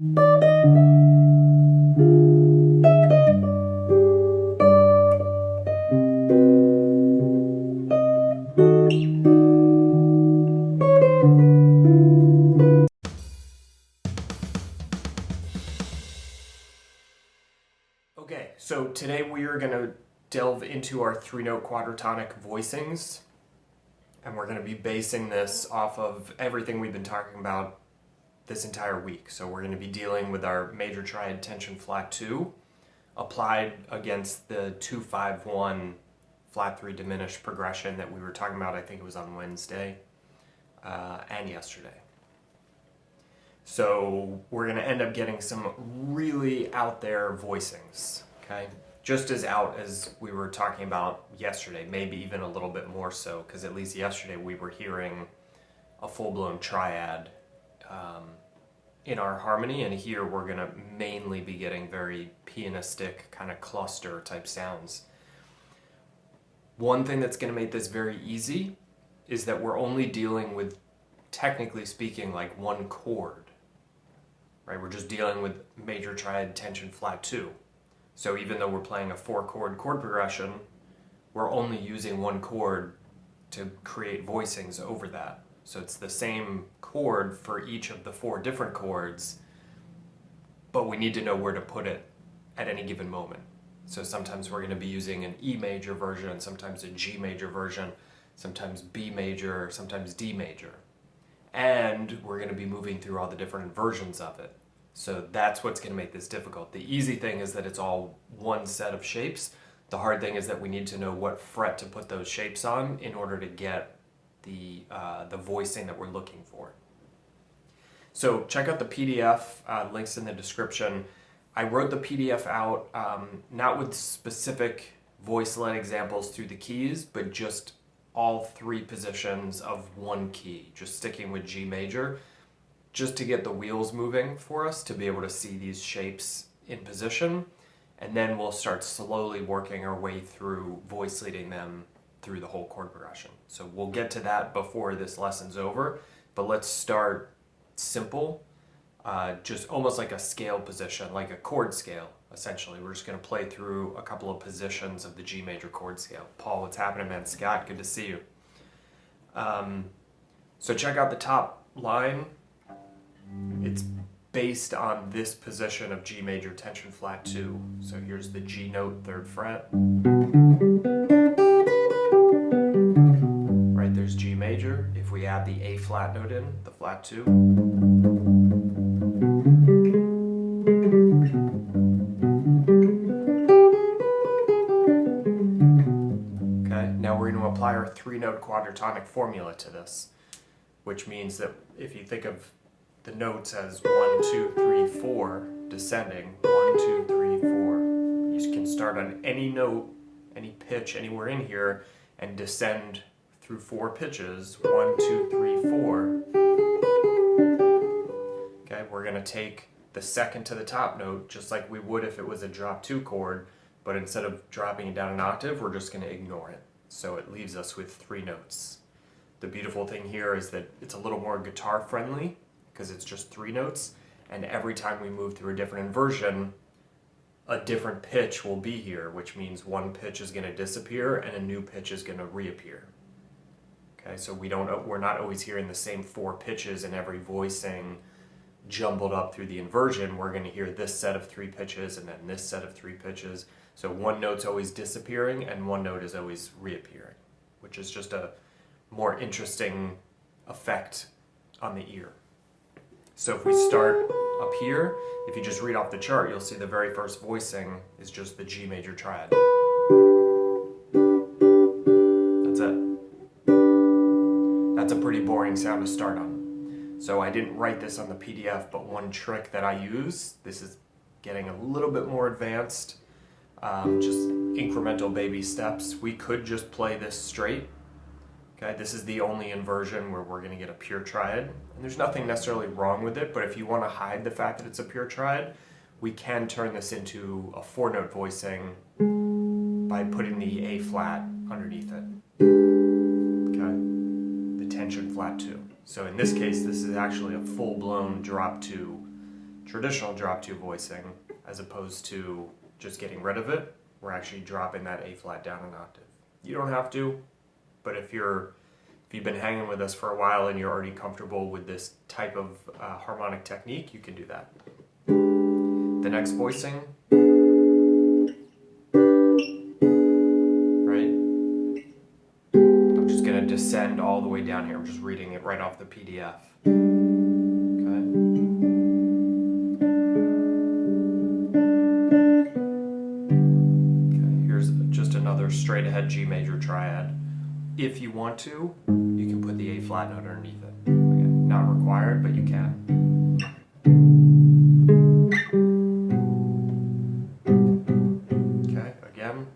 Okay, so today we are going to delve into our 3-note quadratonic voicings, and we're going to be basing this off of everything we've been talking about this entire week. So we're going to be dealing with our major triad tension flat 2 applied against the 2-5-1 flat 3 diminished progression that we were talking about. I think it was on Wednesday and yesterday. So we're going to end up getting some really out there voicings, okay? Just as out as we were talking about yesterday, maybe even a little bit more so, because at least yesterday we were hearing a full-blown triad in our harmony, and here we're going to mainly be getting very pianistic kind of cluster type sounds. One thing that's going to make this very easy is that we're only dealing with, technically speaking, like one chord. Right, we're just dealing with major triad tension flat 2. So even though we're playing a 4-chord chord progression, we're only using one chord to create voicings over that. So it's the same chord for each of the 4 different chords, but we need to know where to put it at any given moment. So sometimes we're going to be using an E major version, sometimes a G major version, sometimes B major, sometimes D major. And we're going to be moving through all the different inversions of it. So that's what's going to make this difficult. The easy thing is that it's all one set of shapes. The hard thing is that we need to know what fret to put those shapes on in order to get the voicing that we're looking for. So check out the PDF, links in the description. I wrote the PDF out not with specific voice-led examples through the keys, but just all 3 positions of one key, just sticking with G major, just to get the wheels moving for us to be able to see these shapes in position, and then we'll start slowly working our way through voice leading them through the whole chord progression. So we'll get to that before this lesson's over, but let's start simple, just almost like a scale position, like a chord scale. Essentially, we're just going to play through a couple of positions of the G major chord scale. Paul, what's happening, man? Scott, good to see you. So check out the top line. It's based on this position of G major tension flat 2. So here's the G note, 3rd fret. Right, there's G major. If we add the A flat note in, the flat 2. Now we're going to apply our 3-note quadratonic formula to this, which means that if you think of the notes as 1, 2, 3, 4, descending, 1, 2, 3, 4. You can start on any note, any pitch, anywhere in here, and descend through 4 pitches, 1, 2, 3, 4. Okay, we're going to take the second to the top note, just like we would if it was a drop 2 chord, but instead of dropping it down an octave, we're just going to ignore it. So it leaves us with 3 notes. The beautiful thing here is that it's a little more guitar friendly because it's just 3 notes, and every time we move through a different inversion, a different pitch will be here, which means one pitch is going to disappear and a new pitch is going to reappear. Okay, so we're not always hearing the same 4 pitches in every voicing jumbled up through the inversion. We're going to hear this set of 3 pitches and then this set of 3 pitches. So one note's always disappearing and one note is always reappearing, which is just a more interesting effect on the ear. So if we start up here, if you just read off the chart, you'll see the very first voicing is just the G major triad. That's it. That's a pretty boring sound to start on. So I didn't write this on the PDF, but one trick that I use, this is getting a little bit more advanced, just incremental baby steps. We could just play this straight. Okay, this is the only inversion where we're going to get a pure triad, and there's nothing necessarily wrong with it, but if you want to hide the fact that it's a pure triad, we can turn this into a 4-note voicing by putting the A flat underneath it. Okay, the tension flat 2. So in this case, this is actually a full-blown drop 2 traditional drop 2 voicing, as opposed to just getting rid of it, we're actually dropping that A flat down an octave. You don't have to, but if you've been hanging with us for a while and you're already comfortable with this type of harmonic technique, you can do that. The next voicing, right? I'm just going to descend all the way down here. I'm just reading it right off the PDF. Okay. Okay, here's just another straight ahead G major triad. If you want to, you can put the A flat note underneath it. Again, not required, but you can. Okay, again.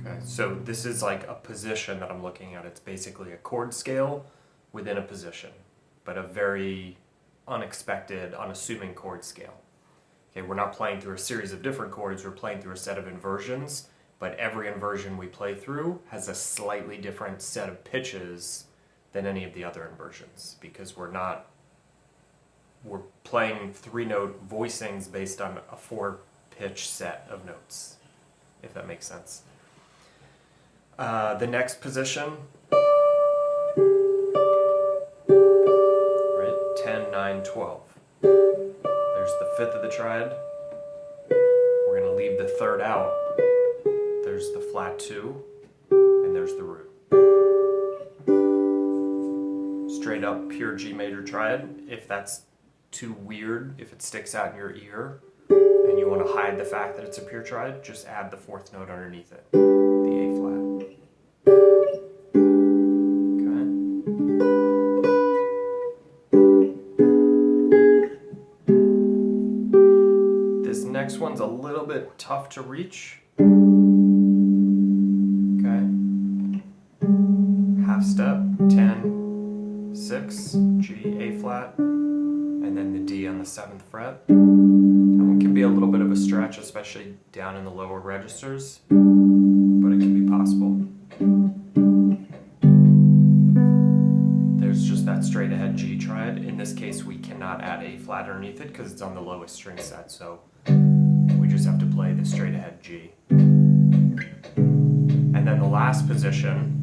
Okay, so this is like a position that I'm looking at. It's basically a chord scale within a position, but a very unexpected, unassuming chord scale. Okay, we're not playing through a series of different chords, we're playing through a set of inversions, but every inversion we play through has a slightly different set of pitches than any of the other inversions, because we're playing 3-note voicings based on a 4-pitch set of notes, if that makes sense. The next position, 10, 9, 12. There's the 5th of the triad. We're going to leave the 3rd out. There's the flat 2, and there's the root. Straight up pure G major triad. If that's too weird, if it sticks out in your ear, and you want to hide the fact that it's a pure triad, just add the 4th note underneath it, the A flat. Next one's a little bit tough to reach. Okay. Half step, 10, 6, G, A flat, and then the D on the 7th fret. That one can be a little bit of a stretch, especially down in the lower registers, but it can be possible. There's just that straight ahead G triad. In this case, we cannot add A flat underneath it because it's on the lowest string set, so we just have to play the straight ahead G. And then the last position,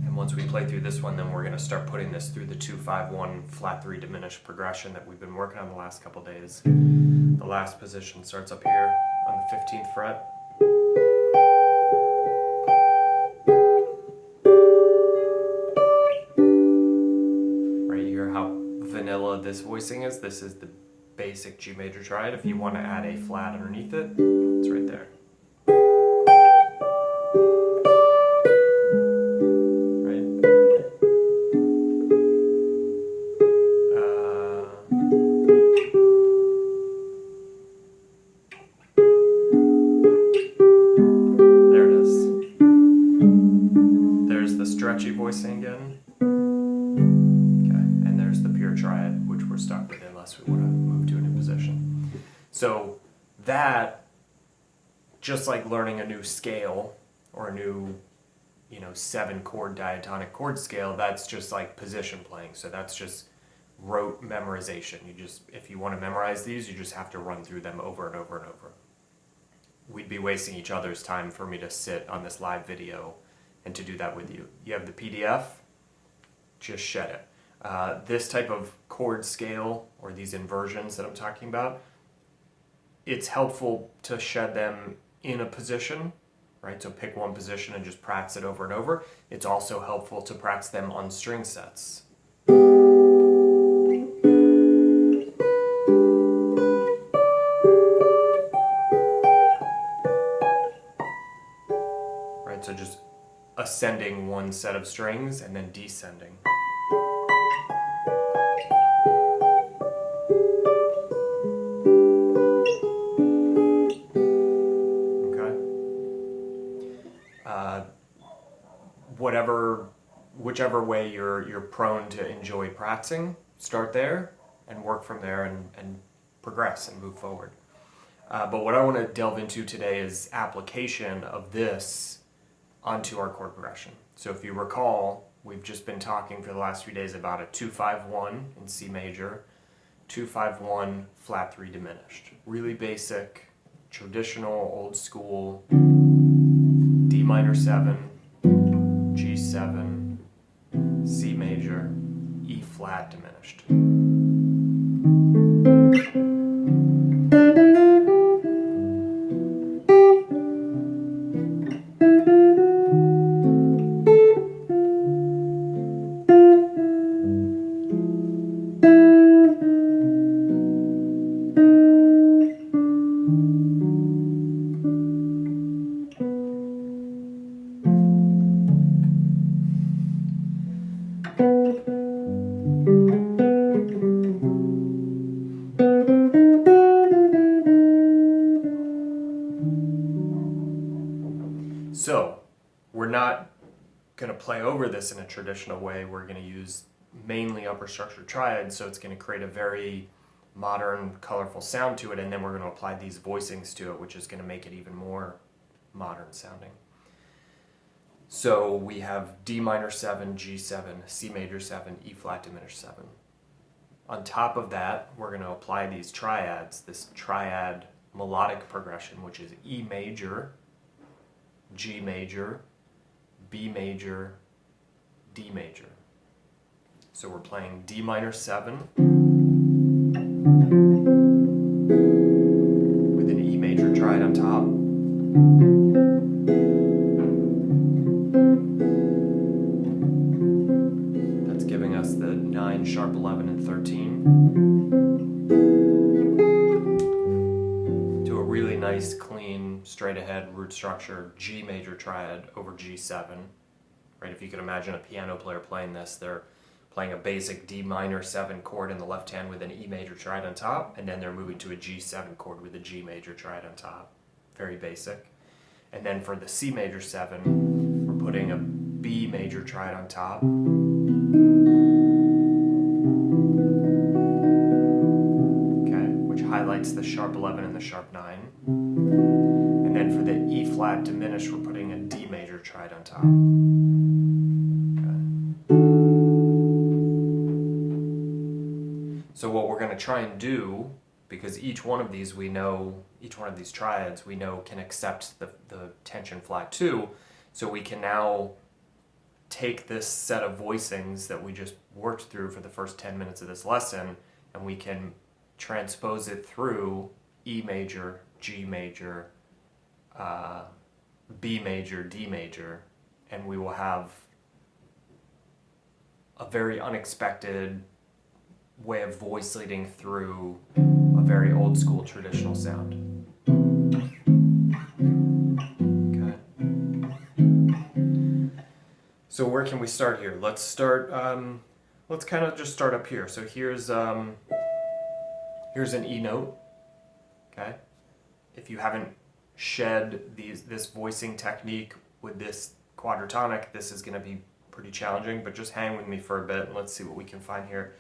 and once we play through this one, then we're going to start putting this through the 2-5-1 flat 3 diminished progression that we've been working on the last couple days. The last position starts up here on the 15th fret. Right, you hear how vanilla this voicing is? This is the basic G major triad. If you want to add A flat underneath it, it's right there. Right? There it is. There's the stretchy voicing again. Okay, and there's the pure triad, which we're stuck with unless we want to move to a new position. So that, just like learning a new scale or a new, 7-chord diatonic chord scale, that's just like position playing. So that's just rote memorization. If you want to memorize these, you just have to run through them over and over and over. We'd be wasting each other's time for me to sit on this live video and to do that with you. You have the PDF, just shed it. This type of chord scale, or these inversions that I'm talking about, it's helpful to shed them in a position, right? So pick one position and just practice it over and over. It's also helpful to practice them on string sets. Right, so just ascending one set of strings and then descending. Whichever way you're prone to enjoy practicing, start there and work from there and progress and move forward. But what I want to delve into today is application of this onto our chord progression. So if you recall, we've just been talking for the last few days about a 2-5-1 in C major, 2-5-1 flat 3 diminished. Really basic, traditional, old school, D minor 7, G7, C major, E flat diminished. So, we're not going to play over this in a traditional way. We're going to use mainly upper structure triads, so it's going to create a very modern, colorful sound to it, and then we're going to apply these voicings to it, which is going to make it even more modern sounding. So we have D minor 7, G7, C major 7, E flat diminished 7. On top of that, we're going to apply these triads, this triad melodic progression, which is E major, G major, B major, D major. So we're playing D minor 7 with an E major triad on top. That's giving us the 9, sharp 11, and 13. To a really nice, clean, straight ahead root structure G major triad over G7. Right? If you can imagine a piano player playing this, they're playing a basic D minor 7 chord in the left hand with an E major triad on top, and then they're moving to a G7 chord with a G major triad on top. Very basic. And then for the C major 7, we're putting a B major triad on top. Okay, which highlights the sharp 11 and the sharp 9. And then for the E flat diminished, we're putting a D major triad on top. So what we're going to try and do, because each one of these triads we know can accept the tension flat 2, so we can now take this set of voicings that we just worked through for the first 10 minutes of this lesson, and we can transpose it through E major, G major, B major, D major, and we will have a very unexpected way of voice leading through a very old school traditional sound. Okay. So where can we start here? Let's start, let's kind of just start up here. So here's an E note, okay? If you haven't shed this voicing technique with this quadratonic, this is gonna be pretty challenging, but just hang with me for a bit and let's see what we can find here.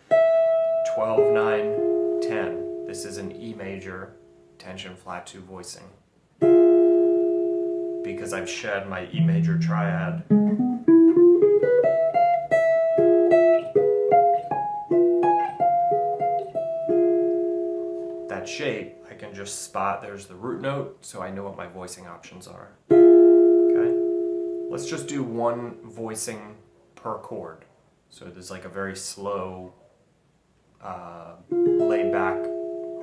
12, 9, 10. This is an E major tension flat 2 voicing. Because I've shed my E major triad, that shape, I can just spot there's the root note, so I know what my voicing options are. Okay? Let's just do one voicing per chord. So there's like a very slow, laid back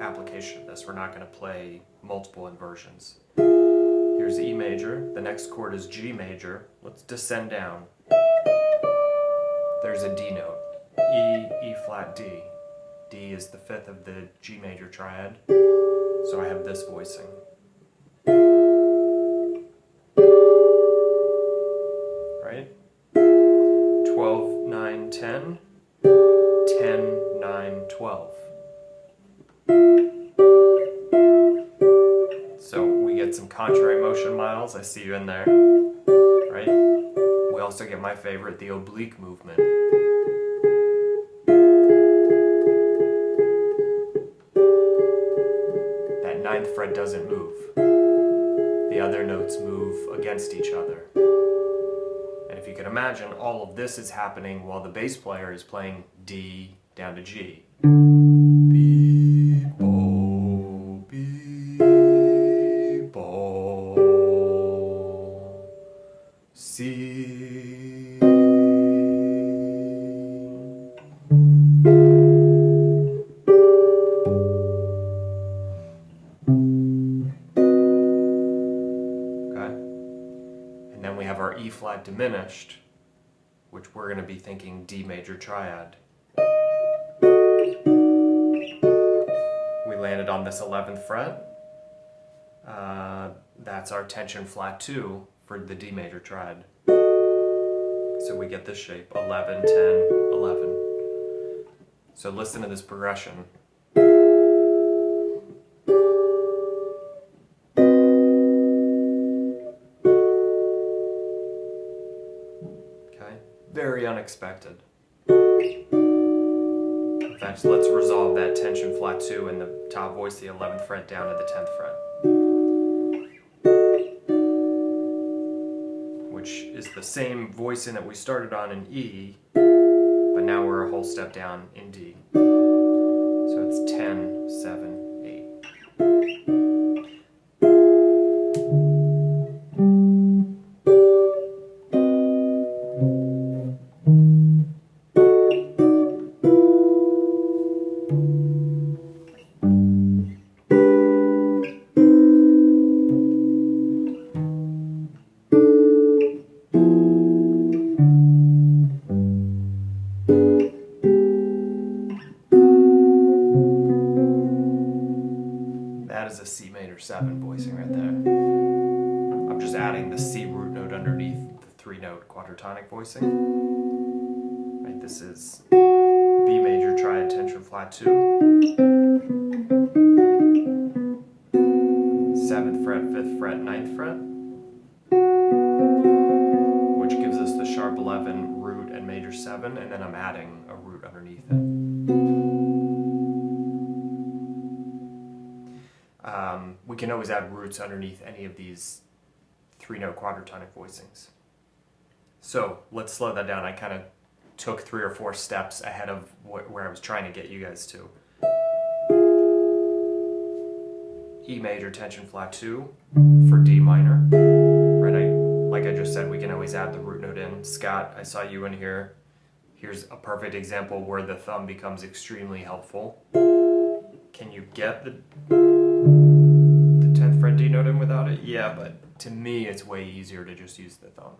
application of this. We're not going to play multiple inversions. Here's E major. The next chord is G major. Let's descend down. There's a D note. E flat D. D is the 5th of the G major triad. So I have this voicing. Right? 12, 9, 10. 10, 9, 12. So we get some contrary motion, Miles. I see you in there. Right? We also get my favorite, the oblique movement. That 9th fret doesn't move. The other notes move against each other. And if you can imagine, all of this is happening while the bass player is playing D down to G. Biiiº, biiiम्रो, C. Okay? And then we have our E flat diminished, which we're going to be thinking D major triad. We landed on this 11th fret. That's our tension flat 2 for the D major triad. So we get this shape, 11, 10, 11. So listen to this progression. Okay, very unexpected. In fact, let's resolve that tension flat 2 in the top voice, the 11th fret down to the 10th fret. Which is the same voicing that we started on in E, but now we're a whole step down in D. So it's 10, 7, 8. That is a C major 7 voicing right there. I'm just adding the C root note underneath the 3-note quadratonic voicing. Right, this is B major triad tension flat 2. 7th fret, 5th fret, 9th fret. Which gives us the sharp 11 root and major 7, and then I'm adding a root underneath it. We can always add roots underneath any of these 3-note quadratonic voicings. So let's slow that down. I kind of took 3 or 4 steps ahead of where I was trying to get you guys to. E major tension flat 2 for D minor. Right, like I just said, we can always add the root note in. Scott, I saw you in here. Here's a perfect example where the thumb becomes extremely helpful. Can you get the 10th fret D note in without it? Yeah, but to me it's way easier to just use the thumb.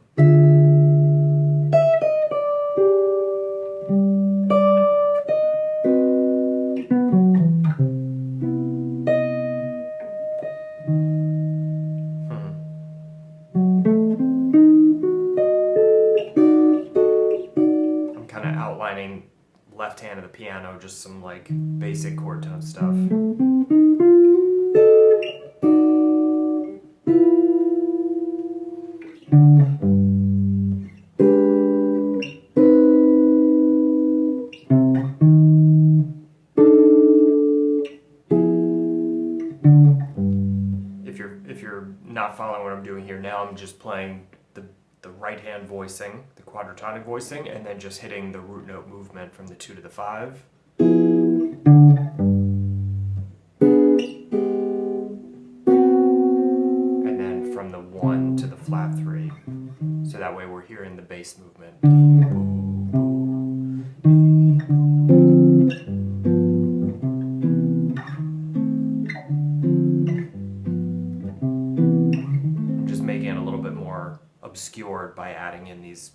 I'm kind of outlining left hand of the piano, just some like basic chord tone stuff. If you're not following what I'm doing here now, I'm just playing the right hand voicing, the quadratonic voicing, and then just hitting the root note movement from the 2 to the 5. And then from the 1 to the flat 3. So that way we're hearing the bass movement. Obscured by adding in these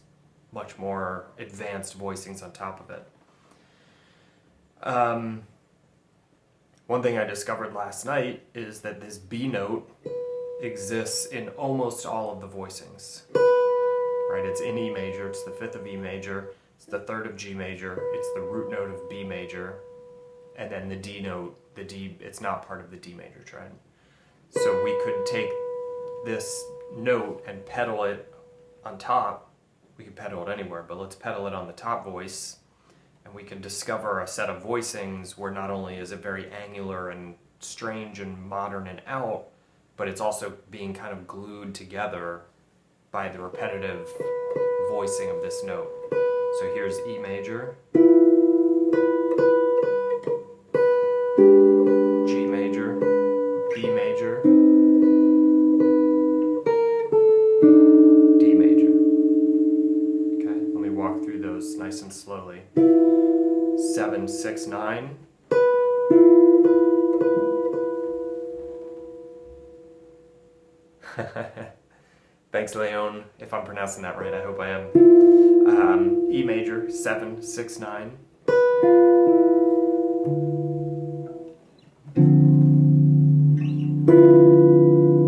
much more advanced voicings on top of it. One thing I discovered last night is that this B note exists in almost all of the voicings. Right? It's in E major, it's the 5th of E major, it's the 3rd of G major, it's the root note of B major, and then the D note, the D, it's not part of the D major triad. So we could take this note and pedal it on top. We can pedal it anywhere, but let's pedal it on the top voice, and we can discover a set of voicings where not only is it very angular and strange and modern and out, but it's also being kind of glued together by the repetitive voicing of this note. So here's E major, G major, B major, D major. Okay, let me walk through those nice and slowly. 7, 6, 9. Thanks, Leon, if I'm pronouncing that right. I hope I am. E major, 7, 6, 9.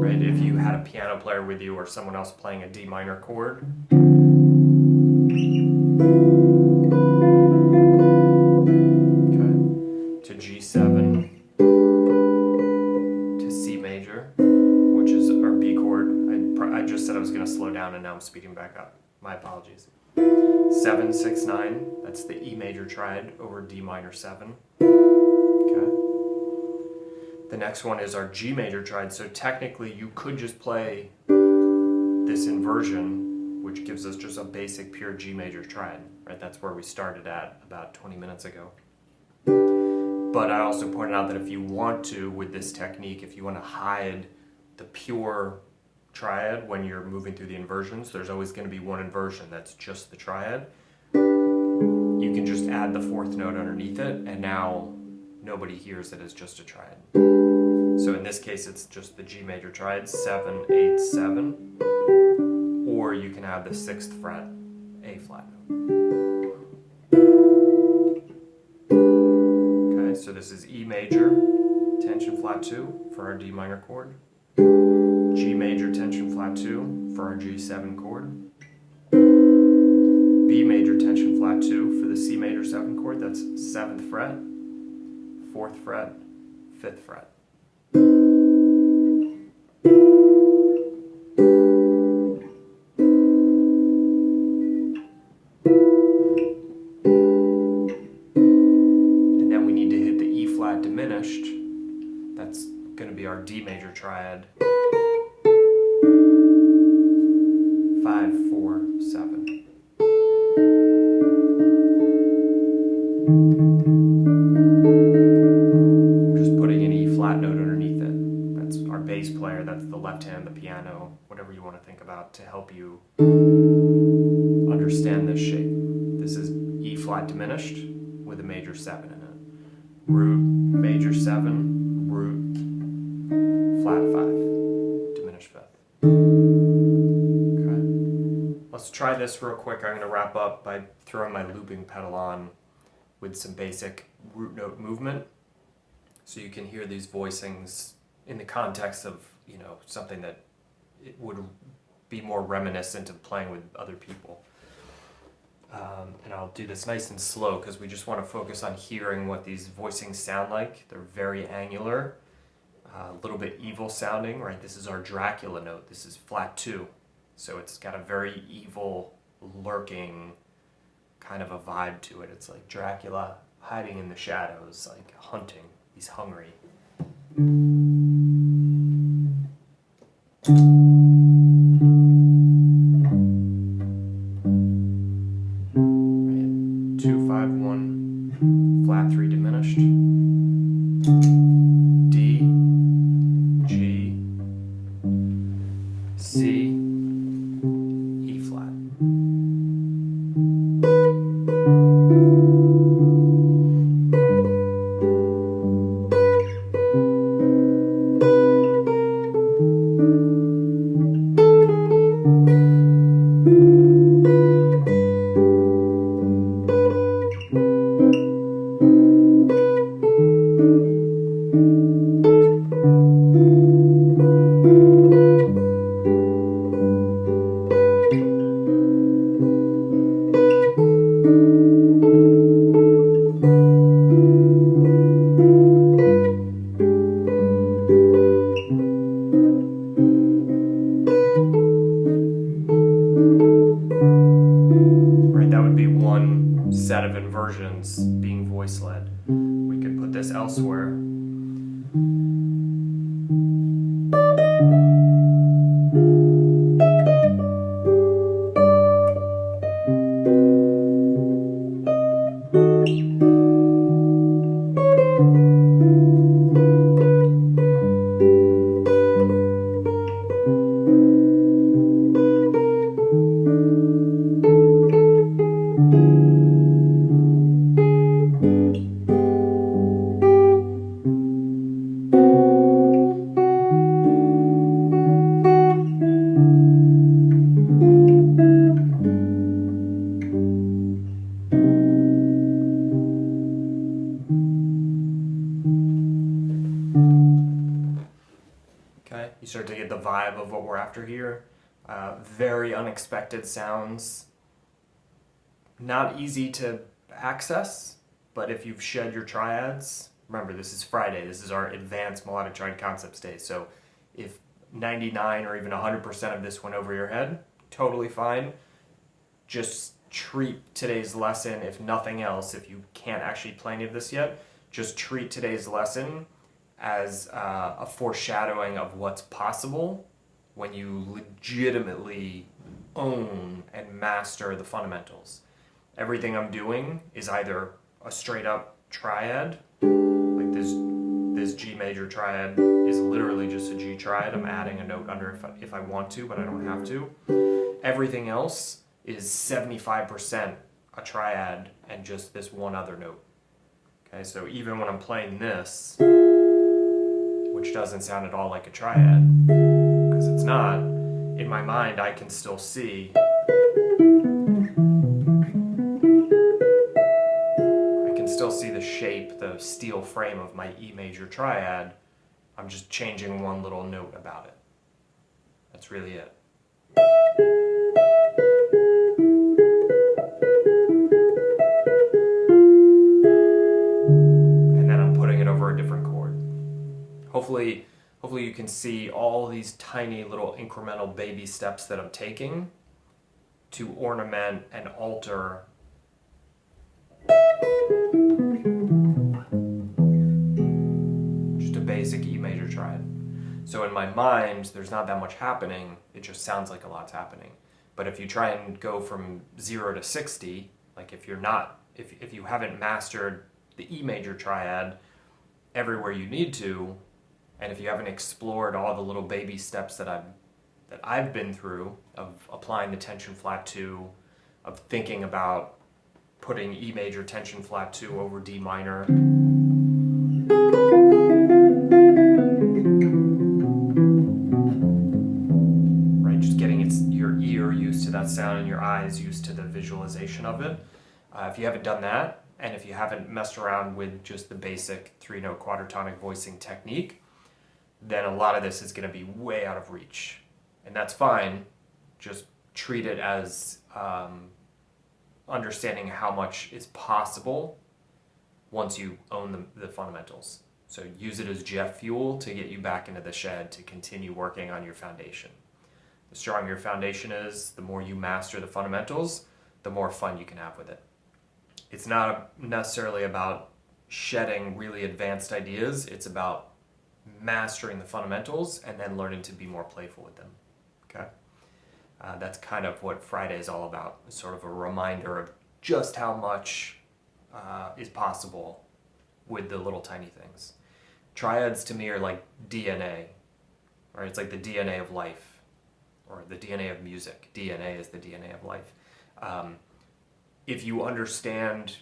Right, if you had a piano player with you or someone else playing a D minor chord. Okay, to G7, to C major, which is our B chord. I just said I was going to slow down and now I'm speeding back up. My apologies. 7, 6, 9, that's the E major triad over D minor 7. Okay. The next one is our G major triad. So technically you could just play this inversion, which gives us just a basic pure G major triad, right? That's where we started at about 20 minutes ago. But I also pointed out that if you want to, with this technique, if you want to hide the pure triad when you're moving through the inversions, there's always going to be one inversion that's just the triad. You can just add the fourth note underneath it, and now nobody hears it as just a triad. So in this case, it's just the G major triad, 7, 8, 7, or you can add the 6th fret A flat note. Okay, so this is E major, tension flat 2 for our D minor chord. G major tension flat 2 for our G7 chord. B major tension flat 2 for the C major 7 chord. That's 7th fret, 4th fret, 5th fret. And then we need to hit the E flat diminished. That's going to be our D major triad. 5, 4, 7. Just putting an E flat note underneath it. That's our bass player, that's the left hand, the piano, whatever you want to think about to help you understand this shape. This is E flat diminished with a major 7 in it. Root, major 7, root, flat 5, diminished 5th. Let's try this real quick. I'm going to wrap up by throwing my looping pedal on with some basic root note movement, so you can hear these voicings in the context of, you know, something that it would be more reminiscent of playing with other people. And I'll do this nice and slow because we just want to focus on hearing what these voicings sound like. They're very angular, a little bit evil sounding, right? This is our Dracula note. This is flat 2. So it's got a very evil, lurking kind of a vibe to it. It's like Dracula hiding in the shadows, like hunting. He's hungry. Right. 2, 5, 1, flat 3 diminished. D, G, C, E flat. Set of inversions being voice led. We could put this elsewhere. after here. Very unexpected sounds. Not easy to access, but if you've shed your triads, remember this is Friday, this is our advanced melodic triad concepts day, so if 99 or even 100% of this went over your head, totally fine. Just treat today's lesson, if nothing else, if you can't actually play any of this yet, just treat today's lesson as a foreshadowing of what's possible when you legitimately own and master the fundamentals. Everything I'm doing is either a straight up triad, like this G major triad is literally just a G triad. I'm adding a note under if I want to, but I don't have to. Everything else is 75% a triad and just this one other note. Okay, so even when I'm playing this, which doesn't sound at all like a triad, because it's not, in my mind I can still see the shape, the steel frame of my E major triad. I'm just changing one little note about it. That's really it. And then I'm putting it over a different chord. Hopefully you can see all these tiny little incremental baby steps that I'm taking to ornament and alter just a basic E major triad. So in my mind, there's not that much happening, it just sounds like a lot's happening. But if you try and go from 0 to 60, like if you haven't mastered the E major triad everywhere you need to, and if you haven't explored all the little baby steps that I've been through, of applying the tension flat 2, of thinking about putting E major tension flat 2 over D minor, right? Just getting your ear used to that sound and your eyes used to the visualization of it. If you haven't done that, and if you haven't messed around with just the basic 3-note quadratonic voicing technique, then a lot of this is going to be way out of reach. And that's fine. Just treat it as understanding how much is possible once you own the fundamentals. So use it as jet fuel to get you back into the shed to continue working on your foundation. The stronger your foundation is, the more you master the fundamentals, the more fun you can have with it. It's not necessarily about shedding really advanced ideas, it's about mastering the fundamentals and then learning to be more playful with them. Okay? That's kind of what Friday is all about. It's sort of a reminder of just how much is possible with the little tiny things. Triads to me are like DNA, right? It's like the DNA of life, or the DNA of music. DNA is the DNA of life. If you understand,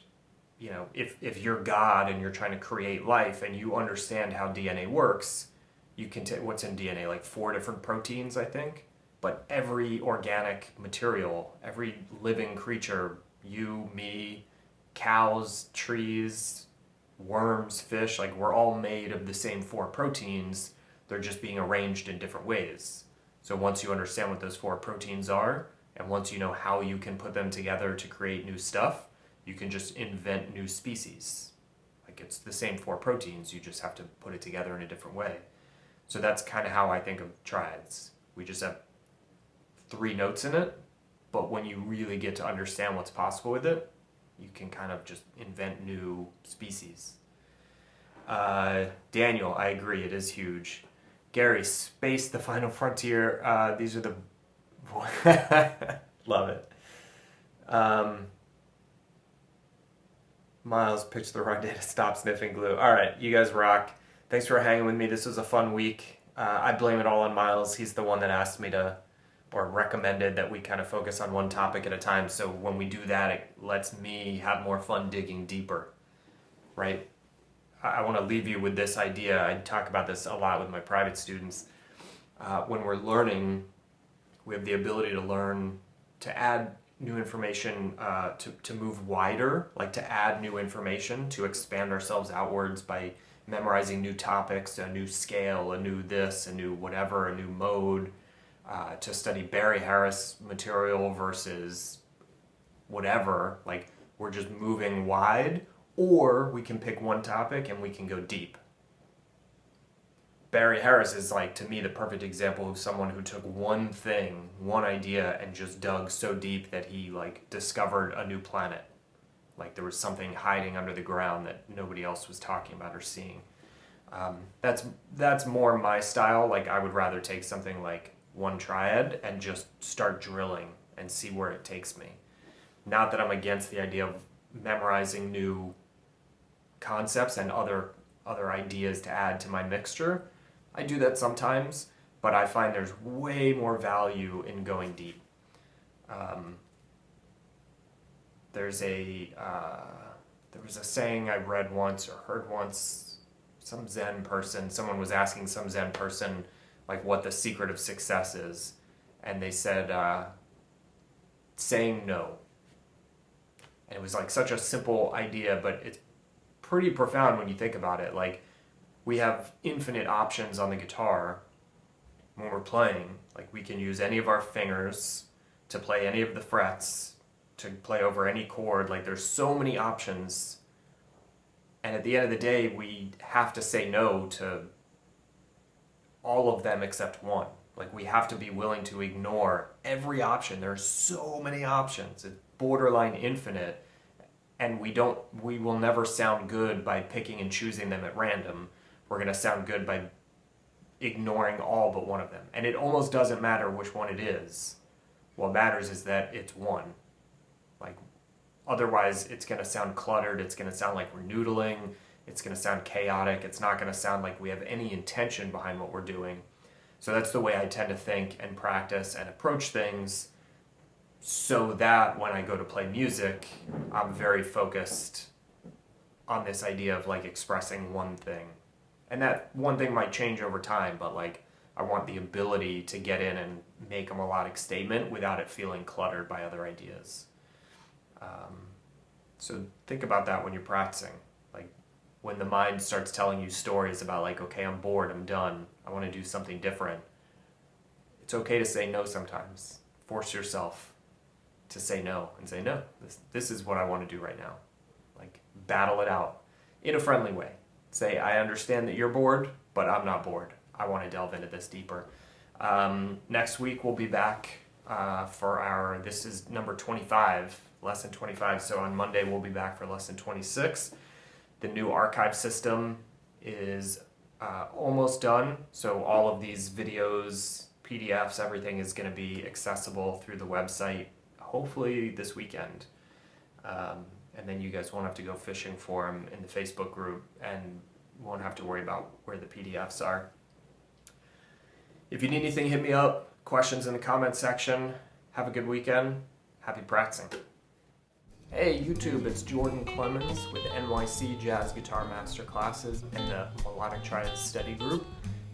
if you're God and you're trying to create life and you understand how DNA works, you can take what's in DNA, like 4 different proteins, I think. But every organic material, every living creature, you, me, cows, trees, worms, fish, like we're all made of the same 4 proteins. They're just being arranged in different ways. So once you understand what those 4 proteins are, and once you know how you can put them together to create new stuff, you can just invent new species. Like it's the same 4 proteins, you just have to put it together in a different way. So that's kind of how I think of triads. We just have 3 notes in it, but when you really get to understand what's possible with it, you can kind of just invent new species. Daniel, I agree, it is huge. Garry, Space, The Final Frontier, these are the... Love it. Miles pitched the wrong day to stop sniffing glue. All right, you guys rock. Thanks for hanging with me. This was a fun week. I blame it all on Miles. He's the one that asked me to, or recommended that we kind of focus on one topic at a time. So when we do that, it lets me have more fun digging deeper, right? I want to leave you with this idea. I talk about this a lot with my private students. When we're learning, we have the ability to learn, to add new information, to move wider, like to add new information, to expand ourselves outwards by memorizing new topics, a new scale, a new this, a new whatever, a new mode. to study Barry Harris material versus whatever, like we're just moving wide, or we can pick one topic and we can go deep. Barry Harris is, like, to me, the perfect example of someone who took one thing, one idea, and just dug so deep that he, like, discovered a new planet. Like, there was something hiding under the ground that nobody else was talking about or seeing. That's more my style. Like, I would rather take something like one triad and just start drilling and see where it takes me. Not that I'm against the idea of memorizing new concepts and other ideas to add to my mixture. I do that sometimes, but I find there's way more value in going deep. There was a saying I read once or heard once, someone was asking some Zen person, like, what the secret of success is. And they said, saying no. And it was, like, such a simple idea, but it's pretty profound when you think about it. Like, we have infinite options on the guitar when we're playing. Like, we can use any of our fingers to play any of the frets, to play over any chord. Like, there's so many options. And at the end of the day, we have to say no to all of them except one. Like, we have to be willing to ignore every option. There's so many options. It's borderline infinite. And we will never sound good by picking and choosing them at random. We're going to sound good by ignoring all but one of them. And it almost doesn't matter which one it is. What matters is that it's one. Like, otherwise it's going to sound cluttered. It's going to sound like we're noodling. It's going to sound chaotic. It's not going to sound like we have any intention behind what we're doing. So that's the way I tend to think and practice and approach things, so that when I go to play music, I'm very focused on this idea of, like, expressing one thing. And that one thing might change over time, but, like, I want the ability to get in and make a melodic statement without it feeling cluttered by other ideas. So think about that when you're practicing. Like, when the mind starts telling you stories about, like, okay, I'm bored, I'm done, I want to do something different. It's okay to say no sometimes. Force yourself to say no and say, no, this is what I want to do right now. Like, battle it out in a friendly way. Say, I understand that you're bored, but I'm not bored. I want to delve into this deeper. Next week we'll be back for this is number 25, lesson 25. So on Monday we'll be back for lesson 26. The new archive system is almost done. So all of these videos, PDFs, everything is going to be accessible through the website, hopefully this weekend. And then you guys won't have to go fishing for them in the Facebook group and won't have to worry about where the PDFs are. If you need anything, hit me up. Questions in the comment section. Have a good weekend. Happy practicing. Hey YouTube, it's Jordan Clemens with NYC Jazz Guitar Masterclasses and the Melodic Triads Study Group.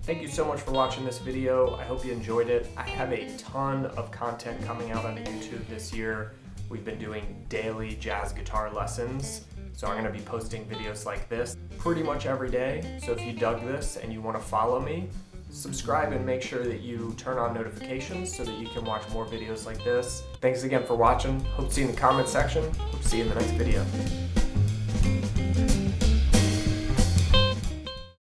Thank you so much for watching this video. I hope you enjoyed it. I have a ton of content coming out on YouTube this year. We've been doing daily jazz guitar lessons, so I'm going to be posting videos like this pretty much every day. So if you dug this and you want to follow me, subscribe and make sure that you turn on notifications so that you can watch more videos like this. Thanks again for watching. Hope to see you in the comment section. Hope to see you in the next video.